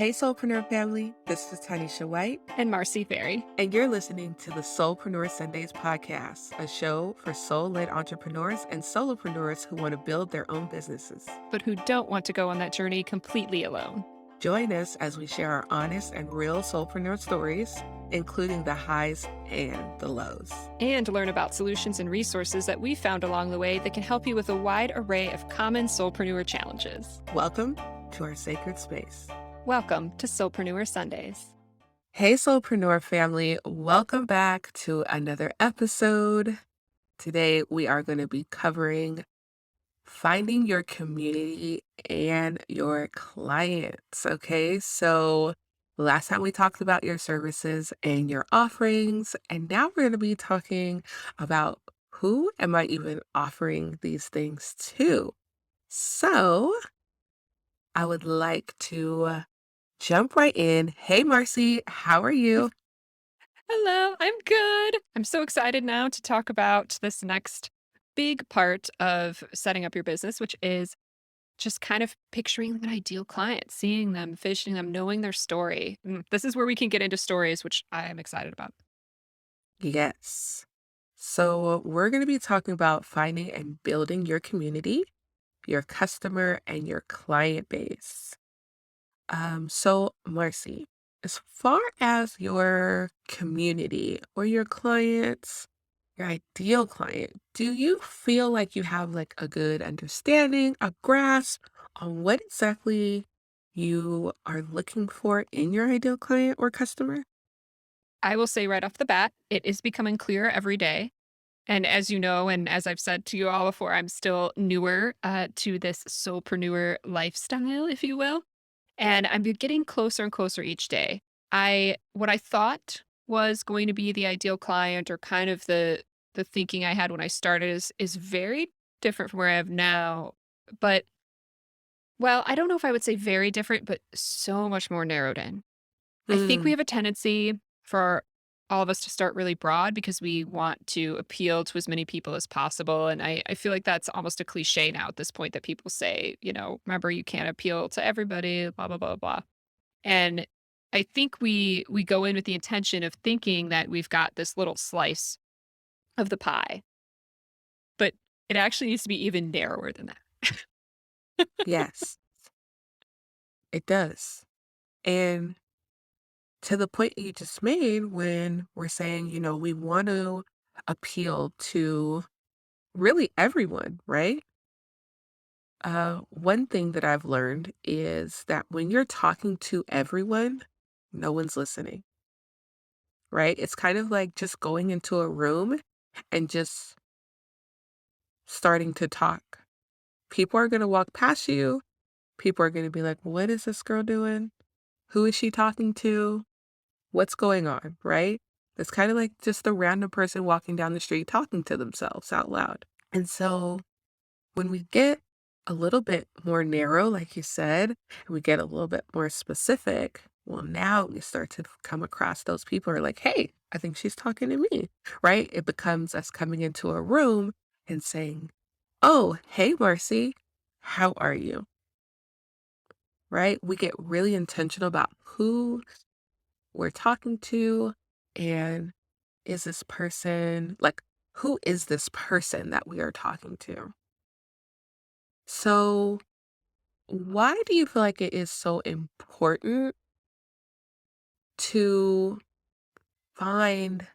Hey, Soulpreneur family, this is Tanisha White, And Marcy Ferry, and you're listening to the Soulpreneur Sundays podcast, a show for soul-led entrepreneurs and solopreneurs who want to build their own businesses. but who don't want to go on that journey completely alone. Join us as we share our honest and real soulpreneur stories, including the highs and the lows. And learn about solutions and resources that we found along the way that can help you with a wide array of common soulpreneur challenges. Welcome to our sacred space. Welcome to Soulpreneur Sundays. Hey, Soulpreneur family, welcome back to another episode. Today, we are going to be covering finding your community and your clients. Okay, so last time we talked about your services and your offerings, and now we're going to be talking about who am I even offering these things to? So I would like to jump right in. Hey, Marcy, how are you? Hello, I'm good. I'm so excited now to talk about this next big part of setting up your business, which is just kind of picturing an ideal client, seeing them, visioning them, knowing their story. This is where we can get into stories, which I am excited about. Yes. So we're going to be talking about finding and building your community, your customer, and your client base. So Marcy, as far as your community or your clients, your ideal client, do you feel like you have like a good understanding, a grasp on what exactly you are looking for in your ideal client or customer? I will say right off the bat, it is becoming clearer every day. And as you know, and as I've said to you all before, I'm still newer to this soulpreneur lifestyle, if you will. And I'm getting closer and closer each day. What I thought was going to be the ideal client or kind of the thinking I had when I started is very different from where I am now. But well, I don't know if I would say very different, but so much more narrowed in. I think we Mm, have a tendency for all of us to start really broad because we want to appeal to as many people as possible. And I feel like that's almost a cliche now at this point that people say, remember you can't appeal to everybody, blah, blah, blah, blah. And I think we go in with the intention of thinking that we've got this little slice of the pie, but it actually needs to be even narrower than that. yes, it does. And to the point you just made when we're saying, we want to appeal to really everyone, right? One thing that I've learned is that when you're talking to everyone, no one's listening, right? It's kind of like just going into a room and just starting to talk. People are going to walk past you. People are going to be like, what is this girl doing? Who is she talking to? What's going on, right? It's kind of like just a random person walking down the street talking to themselves out loud. And so when we get a little bit more narrow, like you said, and we get a little bit more specific, well, now we start to come across those people who are like, hey, I think she's talking to me, right? It becomes us coming into a room and saying, oh, hey, Marcy, how are you? Right? We get really intentional about who we're talking to and is this person like, who is this person that we are talking to? So, why do you feel like it is so important to find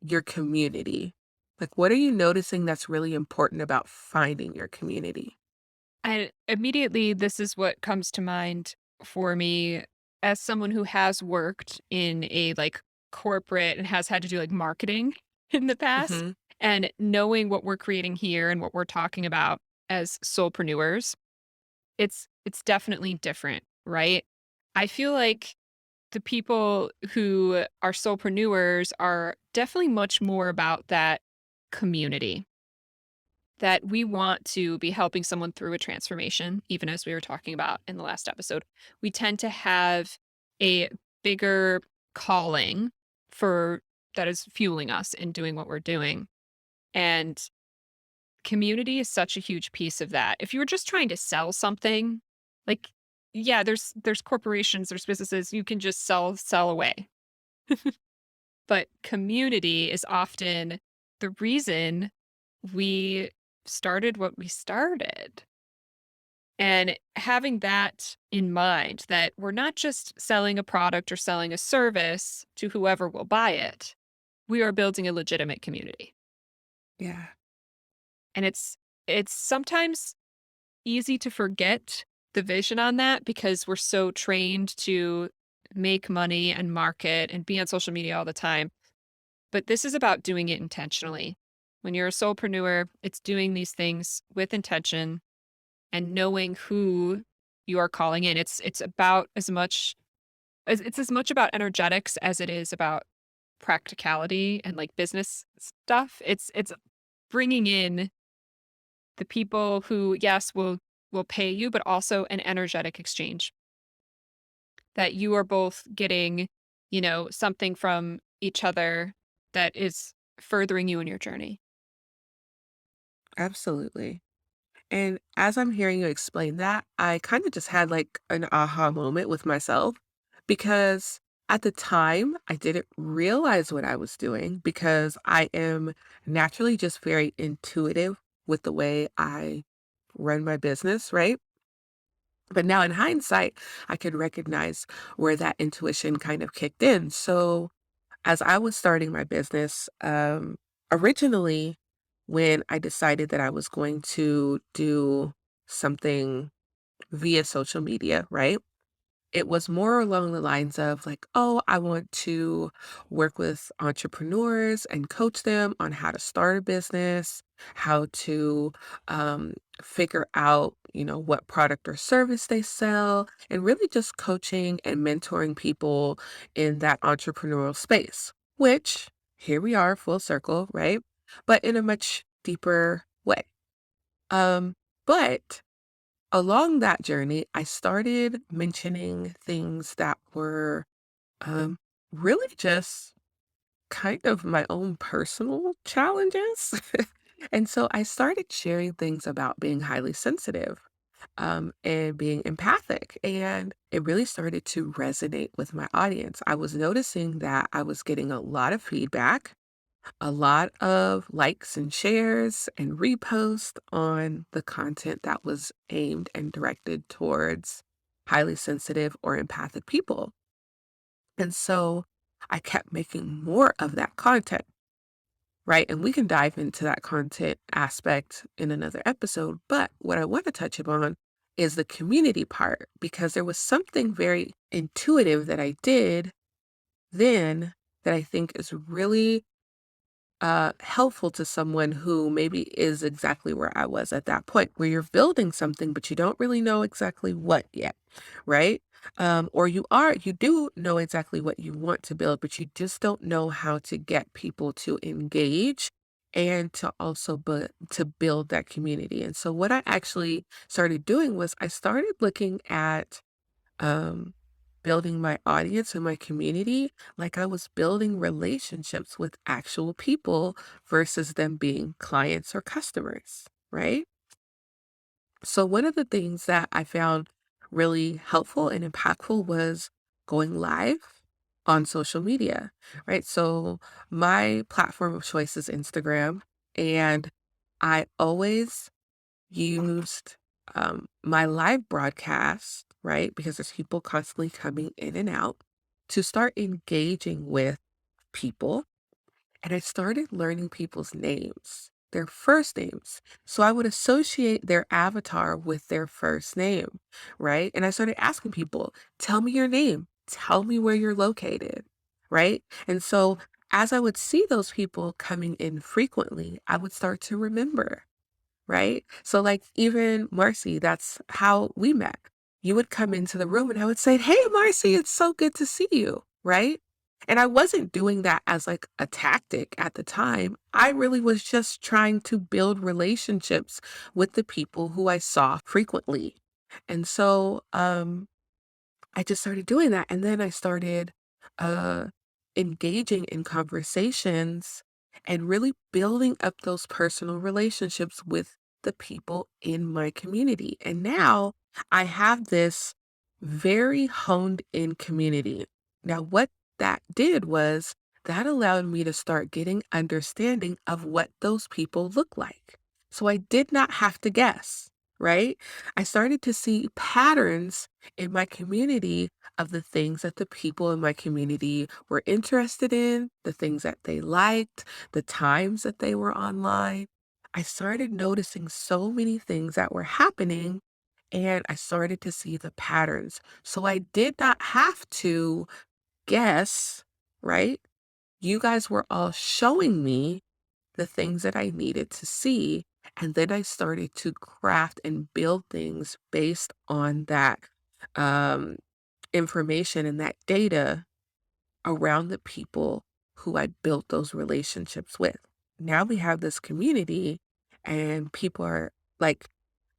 your community? Like, what are you noticing that's really important about finding your community? And immediately, this is what comes to mind for me as someone who has worked in a like corporate and has had to do like marketing in the past, Mhm. and knowing what we're creating here and what we're talking about as solopreneurs, it's definitely different, right? I feel like the people who are solopreneurs are definitely much more about that community that we want to be helping someone through a transformation, even as we were talking about in the last episode. We tend to have a bigger calling for that is fueling us in doing what we're doing. And community is such a huge piece of that. If you were just trying to sell something, like yeah, there's corporations, there's businesses, you can just sell away. But community is often the reason we started what we started. And having that in mind, that we're not just selling a product or selling a service to whoever will buy it, we are building a legitimate community. Yeah, And it's sometimes easy to forget the vision on that because we're so trained to make money and market and be on social media all the time. But this is about doing it intentionally. When you're a soulpreneur, it's doing these things with intention and knowing who you are calling in. It's about as much it's as much about energetics as it is about practicality and like business stuff. It's bringing in the people who, yes, will pay you, but also an energetic exchange that you are both getting, something from each other that is furthering you in your journey. absolutely. And as I'm hearing you explain that, I kind of just had like an aha moment with myself because at the time I didn't realize what I was doing because I am naturally just very intuitive with the way I run my business, right? But now in hindsight, I can recognize where that intuition kind of kicked in. So as I was starting my business, originally, when I decided that I was going to do something via social media, right? It was more along the lines of like, oh, I want to work with entrepreneurs and coach them on how to start a business, how to figure out, what product or service they sell, and really just coaching and mentoring people in that entrepreneurial space, which here we are, full circle, right? But in a much deeper way. Um, but along that journey, I started mentioning things that were um, really just kind of my own personal challenges. And so I started sharing things about being highly sensitive and being empathic. And it really started to resonate with my audience. I was noticing that I was getting a lot of feedback, a lot of likes and shares and reposts on the content that was aimed and directed towards highly sensitive or empathic people. And so I kept making more of that content, right? And we can dive into that content aspect in another episode. But what I want to touch upon is the community part because there was something very intuitive that I did then that I think is really helpful to someone who maybe is exactly where I was at that point, where you're building something, but you don't really know exactly what yet, right? Or you do know exactly what you want to build, but you just don't know how to get people to engage and to also to build that community. And so what I actually started doing was I started looking at um, building my audience and my community like I was building relationships with actual people versus them being clients or customers, right? So, one of the things that I found really helpful and impactful was going live on social media, right? So, my platform of choice is Instagram, and I always used, my live broadcast, right? Because there's people constantly coming in and out to start engaging with people. And I started learning people's names, their first names. So I would associate their avatar with their first name, right? And I started asking people, tell me your name, tell me where you're located, right? And so as I would see those people coming in frequently, I would start to remember, right? So, like, even Marcy, that's how we met. You would come into the room and I would say, hey, Marcy, it's so good to see you, right? And I wasn't doing that as like a tactic at the time. I really was just trying to build relationships with the people who I saw frequently. And so, I just started doing that, and then I started, uh, engaging in conversations and really building up those personal relationships with the people in my community, and now I have this very honed in community. Now, what that did was that allowed me to start getting understanding of what those people look like. So I did not have to guess, right? I started to see patterns in my community of the things that the people in my community were interested in, the things that they liked, the times that they were online. I started noticing so many things that were happening and I started to see the patterns. So I did not have to guess, right? You guys were all showing me the things that I needed to see. And then I started to craft and build things based on that um, information and that data around the people who I built those relationships with. Now we have this community, and people are like,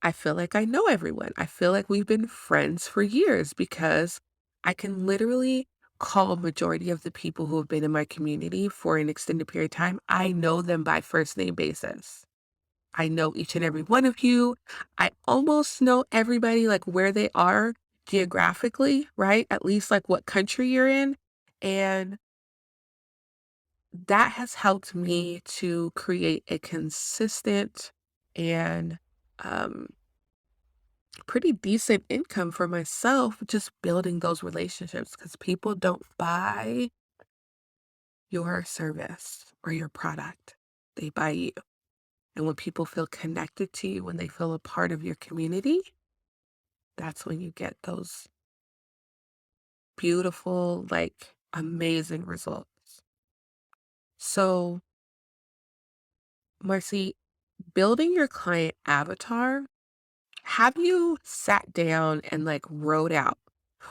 I feel like I know everyone. I feel like we've been friends for years because I can literally call a majority of the people who have been in my community for an extended period of time. I know them by first name basis. I know each and every one of you. I almost know everybody, like where they are geographically, right? At least like what country you're in. And that has helped me to create a consistent and um, pretty decent income for myself, just building those relationships because people don't buy your service or your product, they buy you. And when people feel connected to you, when they feel a part of your community, that's when you get those beautiful, like amazing results. So, Marcy, building your client avatar, have you sat down and like wrote out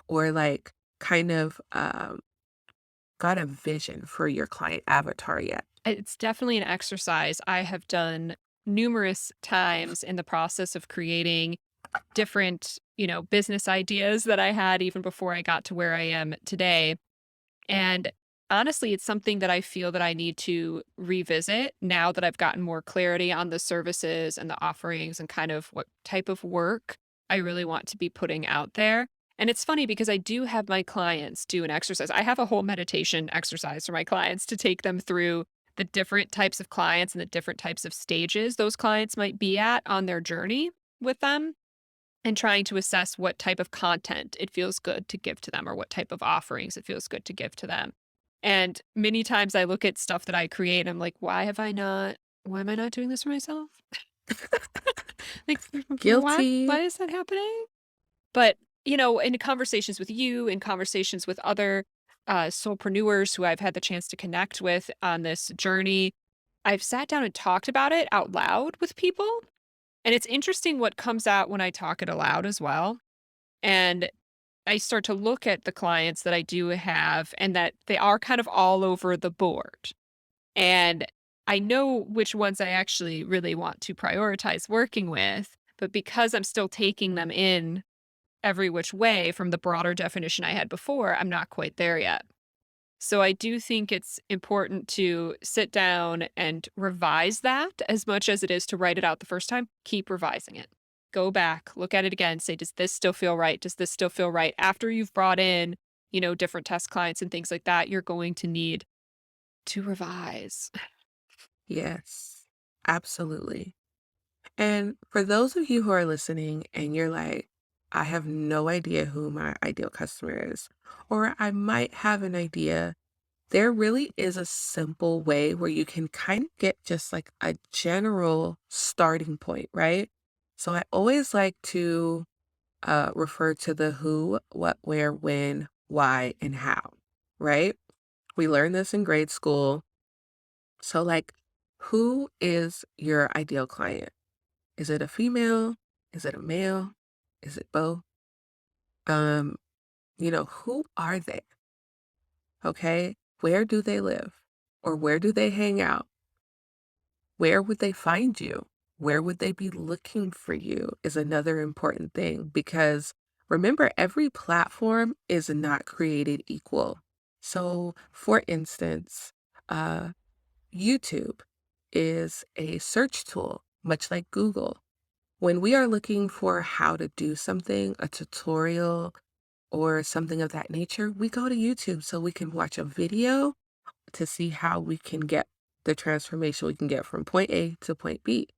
or like kind of got a vision for your client avatar yet? It's definitely an exercise I have done numerous times in the process of creating different, business ideas that I had even before I got to where I am today. And honestly, it's something that I feel that I need to revisit now that I've gotten more clarity on the services and the offerings and kind of what type of work I really want to be putting out there. And it's funny because I do have my clients do an exercise. I have a whole meditation exercise for my clients to take them through the different types of clients and the different types of stages those clients might be at on their journey with them and trying to assess what type of content it feels good to give to them or what type of offerings it feels good to give to them. And many times I look at stuff that I create and I'm like, why am I not doing this for myself? Like, why Guilty. is that happening? But, in conversations with you, in conversations with other soulpreneurs who I've had the chance to connect with on this journey, I've sat down and talked about it out loud with people. And it's interesting what comes out when I talk it aloud as well. And I start to look at the clients that I do have and that they are kind of all over the board. And I know which ones I actually really want to prioritize working with. But because I'm still taking them in every which way from the broader definition I had before, I'm not quite there yet. So I do think it's important to sit down and revise that as much as it is to write it out the first time. Keep revising it. Go back, look at it again, say, does this still feel right? Does this still feel right? After you've brought in, different test clients and things like that, you're going to need to revise. Yes, absolutely. And for those of you who are listening and you're like, I have no idea who my ideal customer is, or I might have an idea, there really is a simple way where you can kind of get just like a general starting point, right? So I always like to refer to the who, what, where, when, why, and how, right? We learned this in grade school. So, like, who is your ideal client? Is it a female? Is it a male? Is it both? Um, who are they? Okay. Where do they live? Or where do they hang out? Where would they find you? Where would they be looking for you is another important thing because remember, every platform is not created equal. So, for instance, uh, YouTube is a search tool, much like Google. When we are looking for how to do something, a tutorial, or something of that nature, we go to YouTube so we can watch a video to see how we can get the transformation we can get from point A to point B.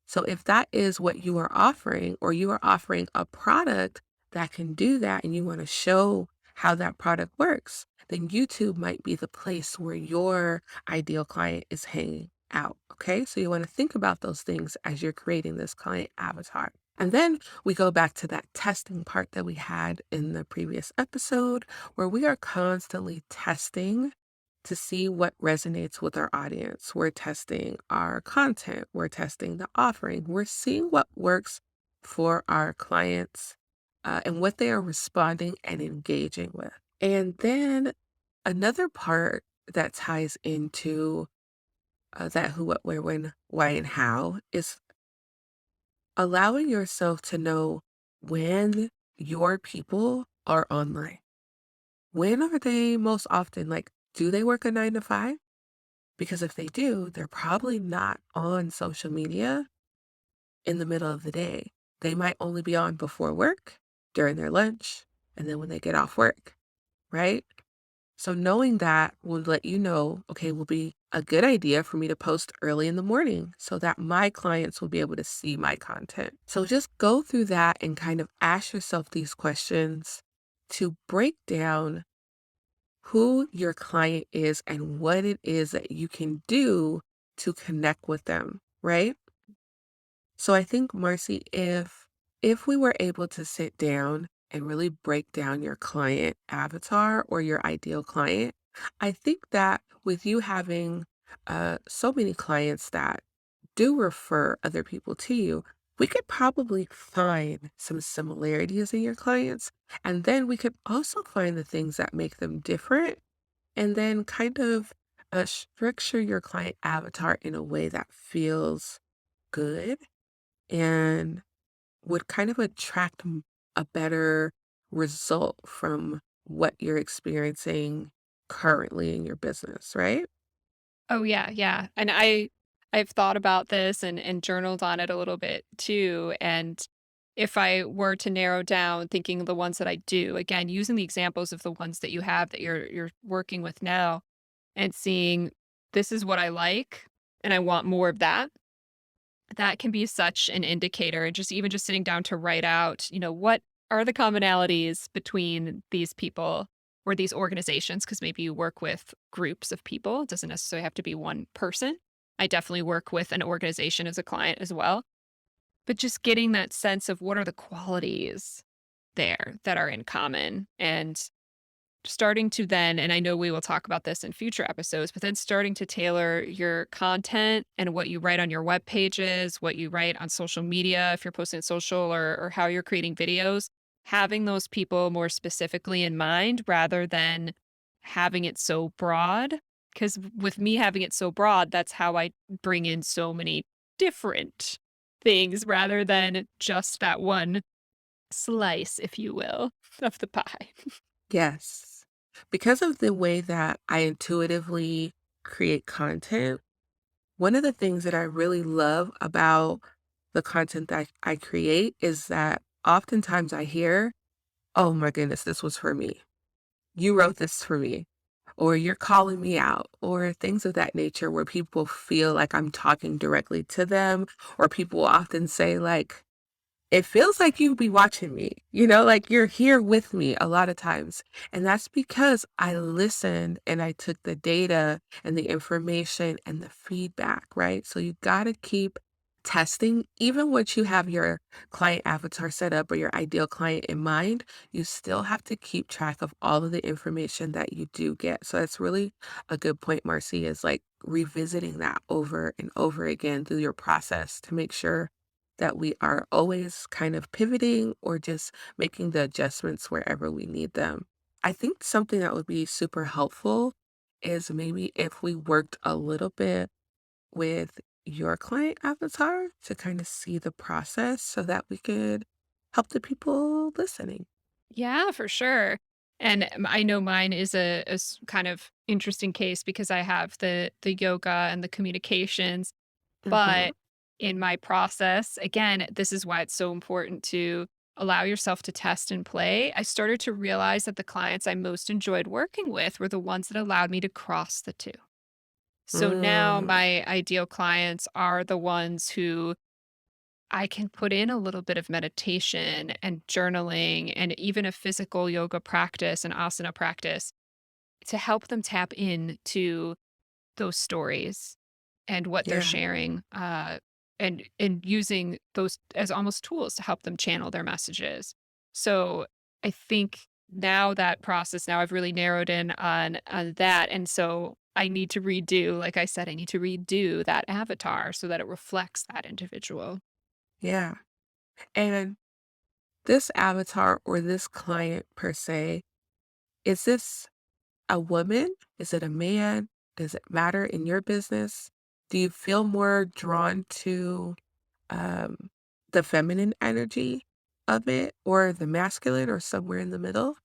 So if that is what you are offering, or you are offering a product that can do that and you want to show how that product works, then YouTube might be the place where your ideal client is hanging out. Okay. So you want to think about those things as you're creating this client avatar. And then we go back to that testing part that we had in the previous episode, where we are constantly testing to see what resonates with our audience. We're testing our content, we're testing the offering, we're seeing what works for our clients and what they are responding and engaging with. And then another part that ties into that who, what, where, when, why, and how is allowing yourself to know when your people are online. When are they most often? Like, do they work a 9 to 5? Because if they do, they're probably not on social media in the middle of the day. They might only be on before work, during their lunch, and then when they get off work, right? So knowing that will let you know, okay, will be a good idea for me to post early in the morning so that my clients will be able to see my content. So just go through that and kind of ask yourself these questions to break down who your client is and what it is that you can do to connect with them, right? So I think, Marcy, if we were able to sit down and really break down your client avatar or your ideal client, I think that with you having so many clients that do refer other people to you, we could probably find some similarities in your clients. And then we could also find the things that make them different, and then kind of structure your client avatar in a way that feels good and would kind of attract a better result from what you're experiencing currently in your business, right? Oh, yeah, yeah, and I've thought about this and journaled on it a little bit too, and if I were to narrow down thinking of the ones that I do, again, using the examples of the ones that you have that you're working with now and seeing, "This is what I like, and I want more of that." That can be such an indicator, and just even just sitting down to write out, what are the commonalities between these people or these organizations? Because maybe you work with groups of people. It doesn't necessarily have to be one person. I definitely work with an organization as a client as well. But just getting that sense of what are the qualities there that are in common, and starting to then, and I know we will talk about this in future episodes, but then starting to tailor your content and what you write on your web pages, what you write on social media, if you're posting social, or how you're creating videos, having those people more specifically in mind rather than having it so broad. Because with me having it so broad, that's how I bring in so many different things rather than just that one slice, if you will, of the pie. Yes. Because of the way that I intuitively create content, one of the things that I really love about the content that I create is that oftentimes I hear, oh my goodness, this was for me. You wrote this for me, or you're calling me out, or things of that nature where people feel like I'm talking directly to them, or people often say, like, it feels like you be watching me, like you're here with me a lot of times. And that's because I listened and I took the data and the information and the feedback, right? So you got to keep testing. Even once you have your client avatar set up or your ideal client in mind, you still have to keep track of all of the information that you do get. So that's really a good point, Marcy, is like revisiting that over and over again through your process to make sure that we are always kind of pivoting or just making the adjustments wherever we need them. I think something that would be super helpful is maybe if we worked a little bit with your client avatar to kind of see the process so that we could help the people listening. Yeah, for sure. And I know mine is kind of interesting case because I have the yoga and the communications, Hmm. but in my process, again, this is why it's so important to allow yourself to test and play, I started to realize that the clients I most enjoyed working with were the ones that allowed me to cross the two. So now Mm, my ideal clients are the ones who I can put in a little bit of meditation and journaling and even a physical yoga practice and asana practice to help them tap into those stories and what they're yeah, sharing, and using those as almost tools to help them channel their messages. So I think now I've really narrowed in on that, and so I need to redo, like I said, I need to redo that avatar so that it reflects that individual. yeah. And this avatar or this client per se, is this a woman? Is it a man? Does it matter in your business? Do you feel more drawn to um, the feminine energy of it or the masculine or somewhere in the middle?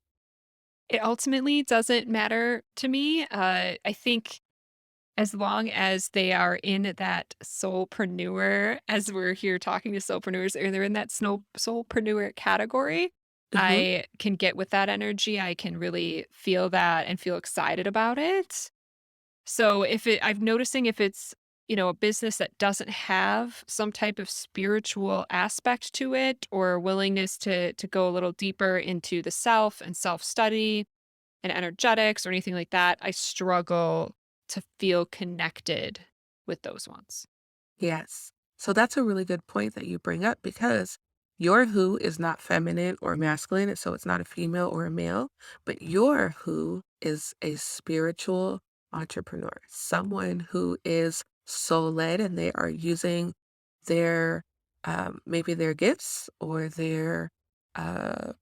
It ultimately doesn't matter to me. I think as long as they are in that soulpreneur, as we're here talking to soulpreneurs, or they're in that soulpreneur category, Hmm. I can get with that energy. I can really feel that and feel excited about it. So I'm noticing if it's, a business that doesn't have some type of spiritual aspect to it or willingness to go a little deeper into the self and self-study and energetics or anything like that, I struggle to feel connected with those ones. Yes. So that's a really good point that you bring up because your who is not feminine or masculine. So it's not a female or a male, but your who is a spiritual entrepreneur, someone who is soul led and they are using their, maybe their gifts or their, uh,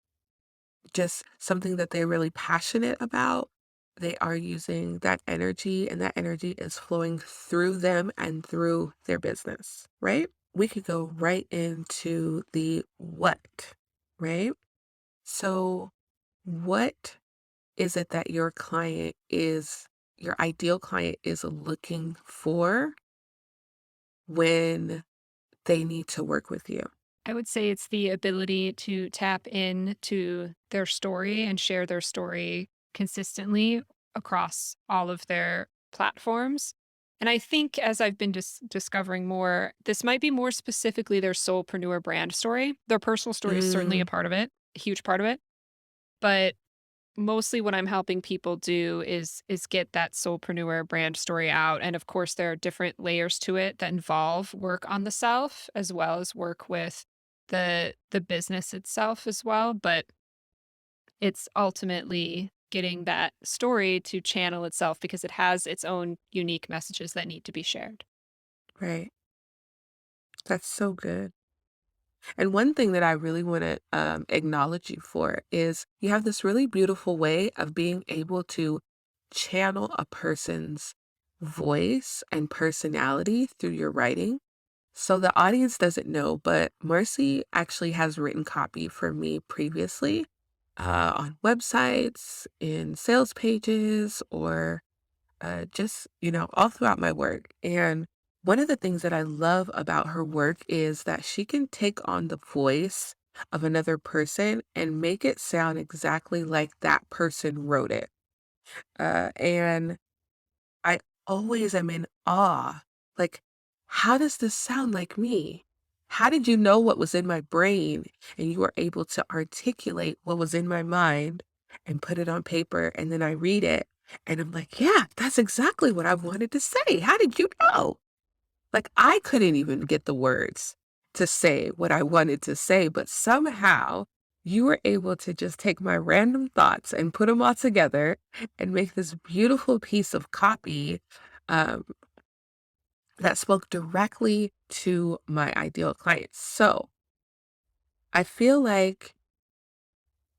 just something that they're really passionate about. They are using that energy, and that energy is flowing through them and through their business, right? We could go right into the what, right? So, what is it that your ideal client is looking for when they need to work with you? I would say it's the ability to tap into their story and share their story consistently across all of their platforms. And I think as I've been discovering more, this might be more specifically their soulpreneur brand story. Their personal story is certainly a Mm, part of it, a huge part of it. But mostly what I'm helping people do is get that soulpreneur brand story out, and of course, there are different layers to it that involve work on the self as well as work with the business itself as well, but it's ultimately getting that story to channel itself because it has its own unique messages that need to be shared. right. That's so good. And one thing that I really want to acknowledge you for is you have this really beautiful way of being able to channel a person's voice and personality through your writing. So the audience doesn't know, but Mercy actually has written copy for me previously on websites, in sales pages, or just, all throughout my work. And one of the things that I love about her work is that she can take on the voice of another person and make it sound exactly like that person wrote it. And I always am in awe. Like, how does this sound like me? How did you know what was in my brain and you were able to articulate what was in my mind and put it on paper? And then I read it and I'm like, yeah, that's exactly what I wanted to say. How did you know? Like, I couldn't even get the words to say what I wanted to say, but somehow you were able to just take my random thoughts and put them all together and make this beautiful piece of copy um, that spoke directly to my ideal client. So I feel like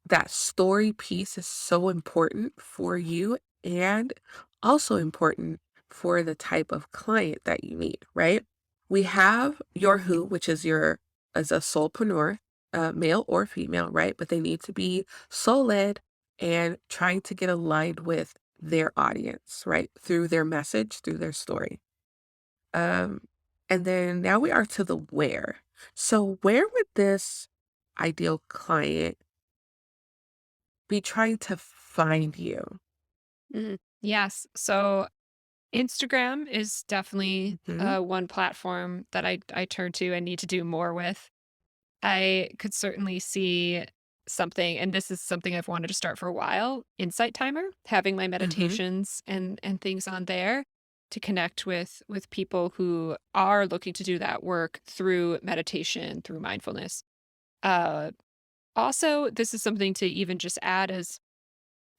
that story piece is so important for you and also important for the type of client that you need, right? We have your who, which is your as a soulpreneur, male or female, right? But they need to be soul led and trying to get aligned with their audience, right? Through their message, through their story. Um, and then now we are to the where. So where would this ideal client be trying to find you? Yes. So Instagram is definitely Mhm, one platform that I turn to and need to do more with. I could certainly see something, and this is something I've wanted to start for a while, Insight Timer, having my mhm, meditations and things on there to connect with people who are looking to do that work through meditation, through mindfulness. Uh Also, this is something to even just add as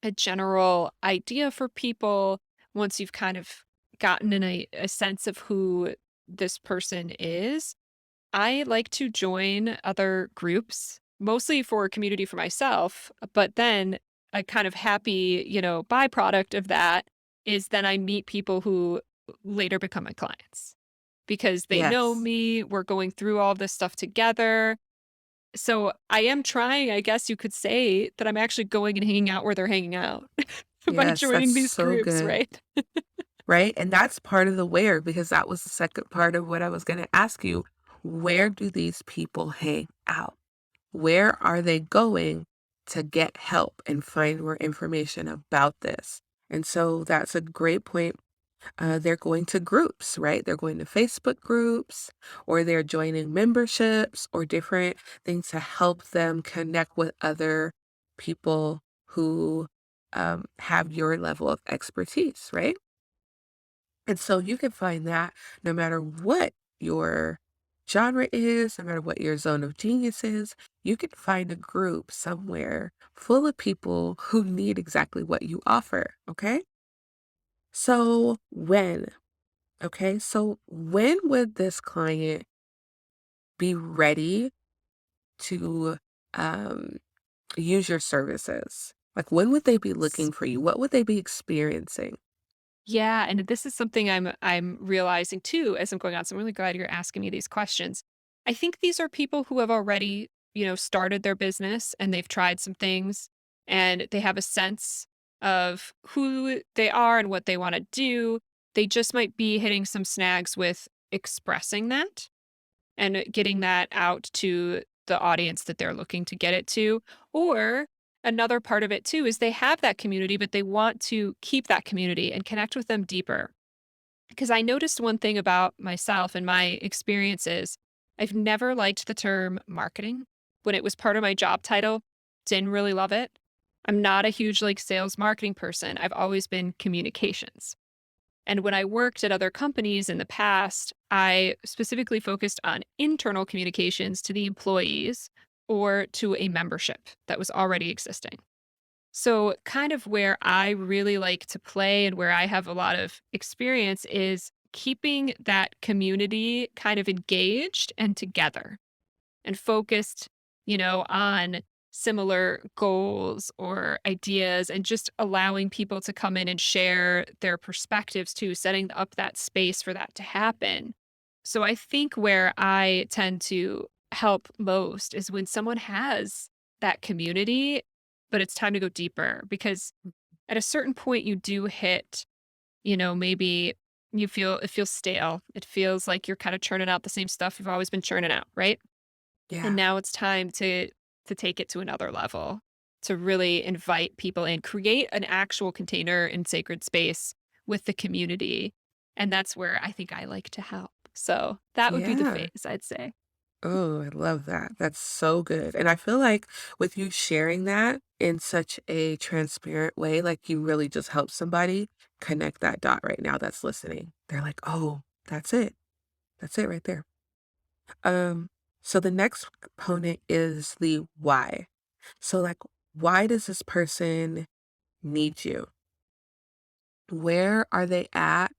a general idea for people once you've kind of gotten in a sense of who this person is. I like to join other groups, mostly for community for myself, but then a kind of happy, byproduct of that is then I meet people who later become my clients because they know yes, me. We're going through all of this stuff together. So I am trying, I guess you could say, that I'm actually going and hanging out where they're hanging out by yes, that's joining these so groups, good, right? right? And that's part of the where, because that was the second part of what I was gonna ask you. Where do these people hang out? Where are they going to get help and find more information about this? And so that's a great point. They're going to groups, right? They're going to Facebook groups, or they're joining memberships or different things to help them connect with other people who have your level of expertise, right? And so you can find that no matter what your genre is, no matter what your zone of genius is, you can find a group somewhere full of people who need exactly what you offer. Okay. So when would this client be ready to um, use your services? Like, when would they be looking for you? What would they be experiencing? Yeah, and this is something I'm realizing too as I'm going on. So I'm really glad you're asking me these questions. I think these are people who have already, started their business and they've tried some things and they have a sense of who they are and what they want to do. They just might be hitting some snags with expressing that and getting that out to the audience that they're looking to get it to. Or another part of it too is they have that community, but they want to keep that community and connect with them deeper. Because I noticed one thing about myself and my experiences. I've never liked the term marketing when it was part of my job title. Didn't really love it. I'm not a huge like sales marketing person. I've always been communications. And when I worked at other companies in the past, I specifically focused on internal communications to the employees or to a membership that was already existing. So, kind of where I really like to play and where I have a lot of experience is keeping that community kind of engaged and together and focused, on similar goals or ideas and just allowing people to come in and share their perspectives too, setting up that space for that to happen. So I think where I tend to help most is when someone has that community, but it's time to go deeper because at a certain point you do hit, maybe it feels stale. It feels like you're kind of churning out the same stuff you've always been churning out, right? And Yeah. now it's time to take it to another level, to really invite people in, create an actual container and sacred space with the community. And that's where I think I like to help. So that would be the Yeah. phase, I'd say. Oh, I love that. That's so good. And I feel like with you sharing that in such a transparent way, like you really just help somebody connect that dot right now that's listening. They're like, oh, that's it. That's it right there. Um, so the next component is the why. So like, why does this person need you? Where are they at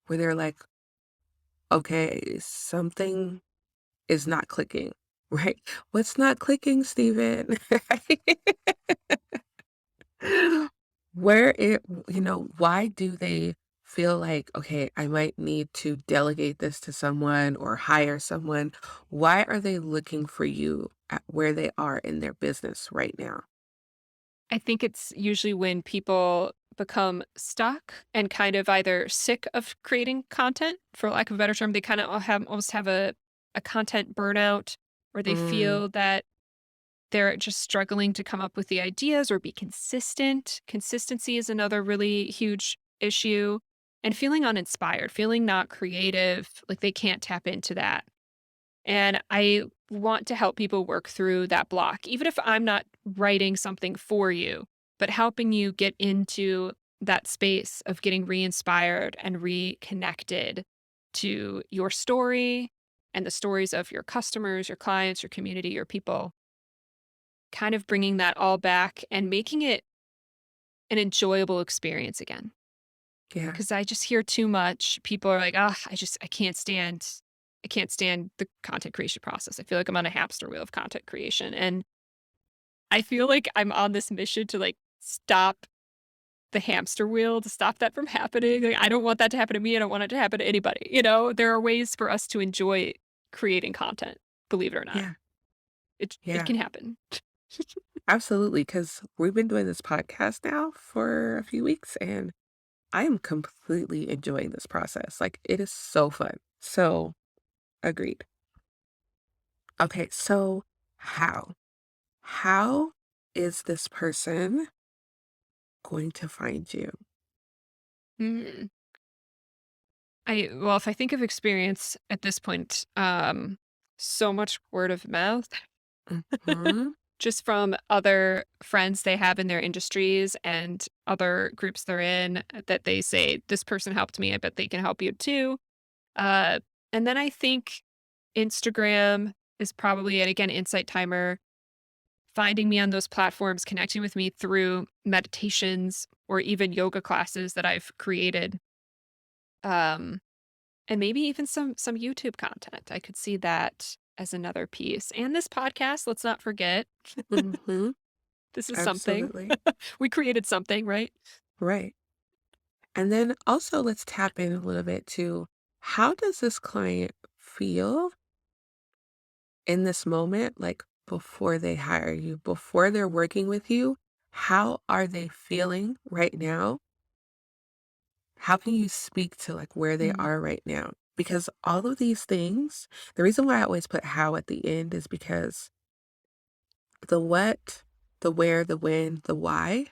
where they're like, okay, something is not clicking, right? What's not clicking, Steven? Where it, why do they feel like, okay, I might need to delegate this to someone or hire someone? Why are they looking for you at where they are in their business right now? I think it's usually when people become stuck and kind of either sick of creating content, for lack of a better term, they kind of have almost have a content burnout, or they Mm, feel that they're just struggling to come up with the ideas or be consistent. Consistency is another really huge issue. And feeling uninspired, feeling not creative, like they can't tap into that. And I want to help people work through that block, even if I'm not writing something for you, but helping you get into that space of getting re inspired and reconnected to your story and the stories of your customers, your clients, your community, your people, kind of bringing that all back and making it an enjoyable experience again. Yeah. 'Cause I just hear too much. People are like, "Ah, I can't stand the content creation process. I feel like I'm on a hamster wheel of content creation." And I feel like I'm on this mission to, like, stop the hamster wheel, to stop that from happening. Like, I don't want that to happen to me. I don't want it to happen to anybody, you know? There are ways for us to enjoy creating content, believe it or not. Yeah. It Yeah. can happen. Absolutely. Because we've been doing this podcast now for a few weeks, and I am completely enjoying this process. Like, it is so fun. So, agreed. Okay. So, how? How is this person going to find you? Mm. Well, if I think of experience at this point, so much word of mouth. Mhm. Just from other friends they have in their industries and other groups they're in that they say, "This person helped me, I bet they can help you too." Uh, and then I think Instagram is probably, and again, Insight Timer, finding me on those platforms, connecting with me through meditations or even yoga classes that I've created. Um, and maybe even some YouTube content. I could see that as another piece. And this podcast, let's not forget. Mhm. This is something. Absolutely. We created something, right? Right. And then also let's tap in a little bit to how does this client feel in this moment, like before they hire you, before they're working with you? How are they feeling right now? How can you speak to like where they Mm, are right now? Because all of these things, the reason why I always put how at the end is because the what, the where, the when, the why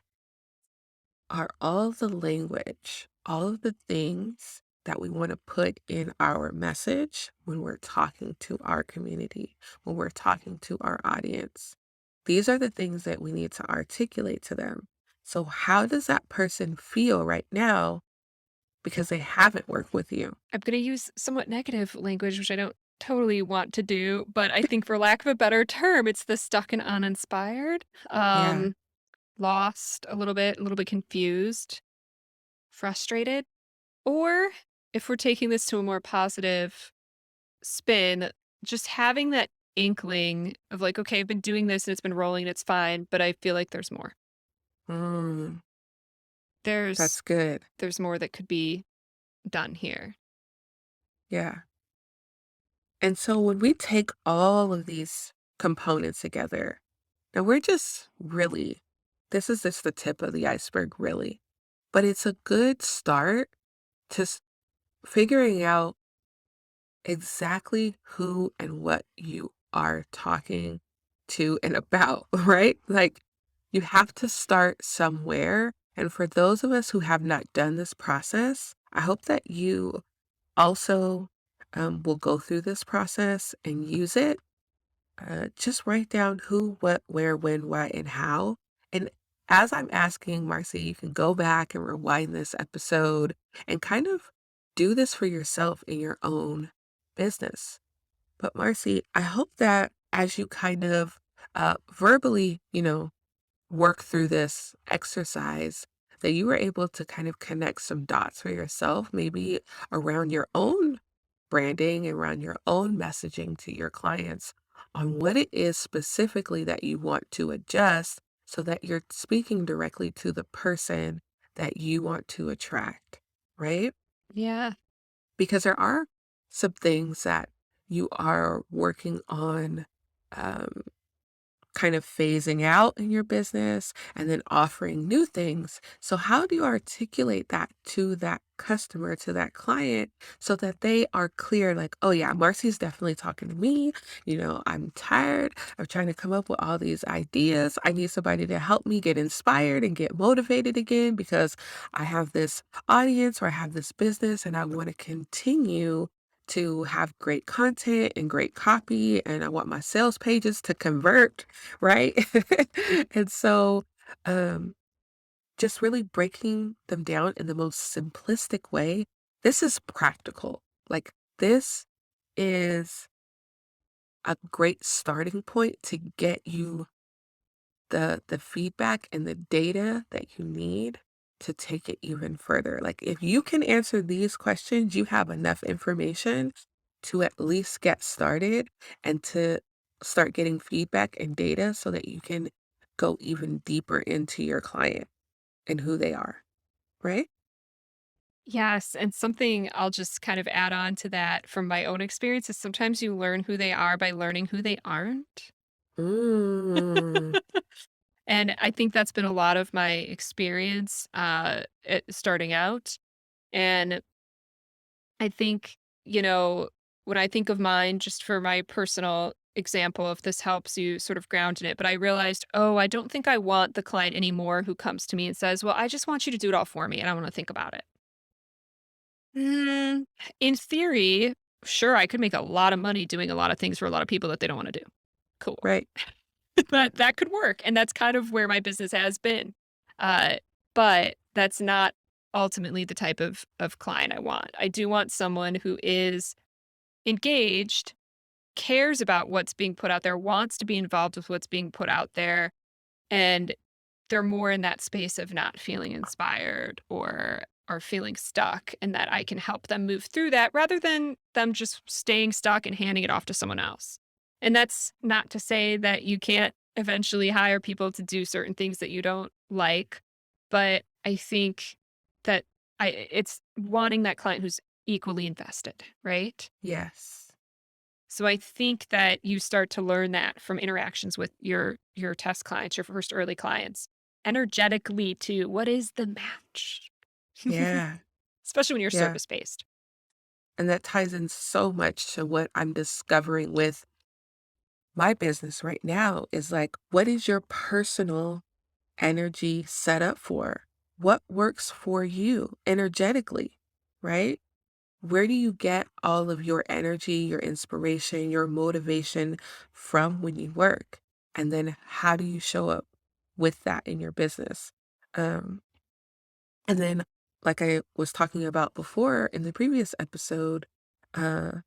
are all the language, all of the things that we want to put in our message when we're talking to our community, when we're talking to our audience. These are the things that we need to articulate to them. So, how does that person feel right now because they haven't worked with you? I'm gonna use somewhat negative language, which I don't totally want to do, but I think for lack of a better term, it's the stuck and uninspired, Yeah. lost a little bit confused, frustrated, or if we're taking this to a more positive spin, just having that inkling of like, okay, I've been doing this and it's been rolling, it's fine, but I feel like there's more. Mm, There's that's good. there's more that could be done here. Yeah. And so when we take all of these components together, now we're just really, this is just the tip of the iceberg, really. But it's a good start to figuring out exactly who and what you are talking to and about, right? Like you have to start somewhere. And for those of us who have not done this process, I hope that you also will go through this process and use it. Just write down who, what, where, when, why, and how. And as I'm asking, Marcy, you can go back and rewind this episode and kind of do this for yourself in your own business. But Marcy, I hope that as you kind of verbally, work through this exercise, that you were able to kind of connect some dots for yourself, maybe around your own branding, around your own messaging to your clients on what it is specifically that you want to adjust so that you're speaking directly to the person that you want to attract, right? Yeah. Because there are some things that you are working on um, kind of phasing out in your business and then offering new things. So, how do you articulate that to that customer, to that client, so that they are clear, like, oh, yeah, Marcy's definitely talking to me. I'm tired of trying to come up with all these ideas. I need somebody to help me get inspired and get motivated again because I have this audience or I have this business and I want to continue to have great content and great copy, and I want my sales pages to convert, right? And so, um, just really breaking them down in the most simplistic way. This is practical. Like, this is a great starting point to get you the feedback and the data that you need to take it even further. Like, if you can answer these questions, you have enough information to at least get started and to start getting feedback and data so that you can go even deeper into your client and who they are, right? Yes, and something I'll just kind of add on to that from my own experience is sometimes you learn who they are by learning who they aren't. Mm, And I think that's been a lot of my experience starting out. And I think, when I think of mine, just for my personal example, if this helps you sort of ground in it, but I realized, oh, I don't think I want the client anymore who comes to me and says, well, I just want you to do it all for me and I want to think about it. Mm, in theory, sure, I could make a lot of money doing a lot of things for a lot of people that they don't want to do. Cool. right. That could work, and that's kind of where my business has been. Uh, but that's not ultimately the type of client I want. I do want someone who is engaged, cares about what's being put out there, wants to be involved with what's being put out there, and they're more in that space of not feeling inspired or feeling stuck, and that I can help them move through that rather than them just staying stuck and handing it off to someone else. And that's not to say that you can't eventually hire people to do certain things that you don't like, but I think that it's wanting that client who's equally invested, right? Yes. So I think that you start to learn that from interactions with your test clients, your first early clients, energetically too. What is the match? Yeah. Especially when you're Yeah. service based. And that ties in so much to what I'm discovering with my business right now is like, what is your personal energy set up for? What works for you energetically, right? Where do you get all of your energy, your inspiration, your motivation from when you work? And then how do you show up with that in your business? Um, and then, like I was talking about before in the previous episode, uh,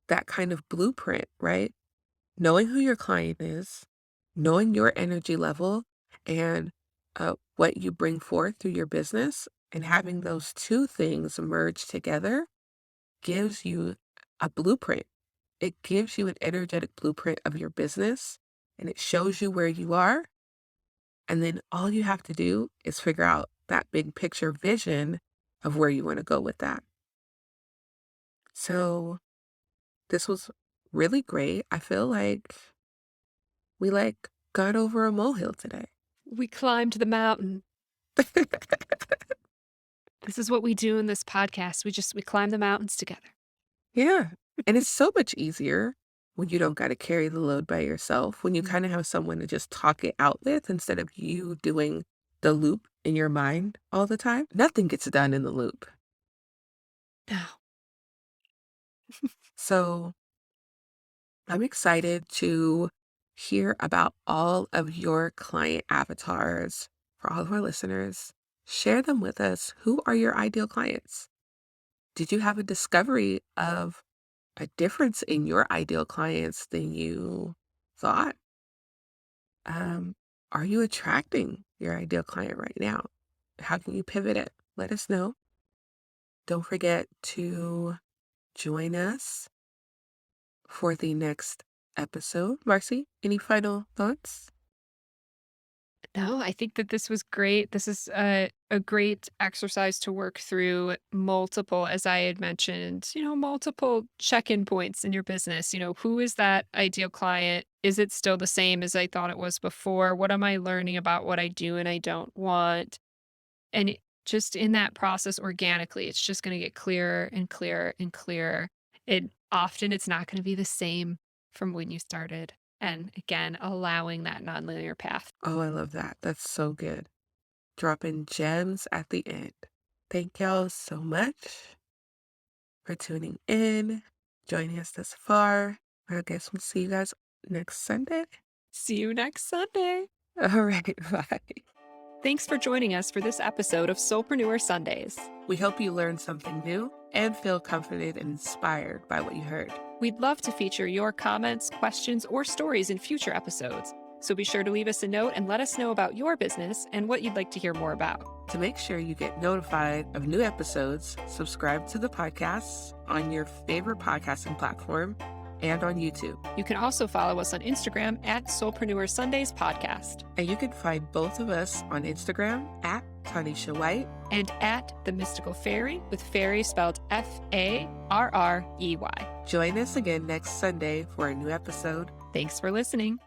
that kind of blueprint, right? Knowing who your client is, knowing your energy level, and what you bring forth through your business, and having those two things merge together gives you a blueprint. It gives you an energetic blueprint of your business and it shows you where you are. And then all you have to do is figure out that big picture vision of where you want to go with that. So this was really great. I feel like we got over a molehill today. We climbed the mountain. This is what we do in this podcast. We climb the mountains together. Yeah. And it's so much easier when you don't got to carry the load by yourself, when you Mm. kind of have someone to just talk it out with instead of you doing the loop in your mind all the time. Nothing gets done in the loop. No. So I'm excited to hear about all of your client avatars for all of our listeners. Share them with us. Who are your ideal clients? Did you have a discovery of a difference in your ideal clients than you thought? Um, are you attracting your ideal client right now? How can you pivot it? Let us know. Don't forget to join us for the next episode. Marcy, any final thoughts? No, I think that this was great. This is a great exercise to work through multiple, as I had mentioned, multiple check in points in your business. Who is that ideal client? Is it still the same as I thought it was before? What am I learning about what I do and I don't want? And just in that process organically, it's just going to get clearer and clearer and clearer. It's not going to be the same from when you started. And again, allowing that nonlinear path. Oh, I love that. That's so good. Dropping gems at the end. Thank y'all so much for tuning in, joining us this far. I guess we'll see you guys next Sunday. See you next Sunday. All right, bye. Thanks for joining us for this episode of Soulpreneur Sundays. We hope you learned something new and feel comforted and inspired by what you heard. We'd love to feature your comments, questions, or stories in future episodes. So be sure to leave us a note and let us know about your business and what you'd like to hear more about. To make sure you get notified of new episodes, subscribe to the podcasts on your favorite podcasting platform and on YouTube. You can also follow us on Instagram at Soulpreneur Sundays Podcast. And you can find both of us on Instagram at Tanisha White and at The Mystical Fairy, with fairy spelled Farrrey. Join us again next Sunday for a new episode. Thanks for listening.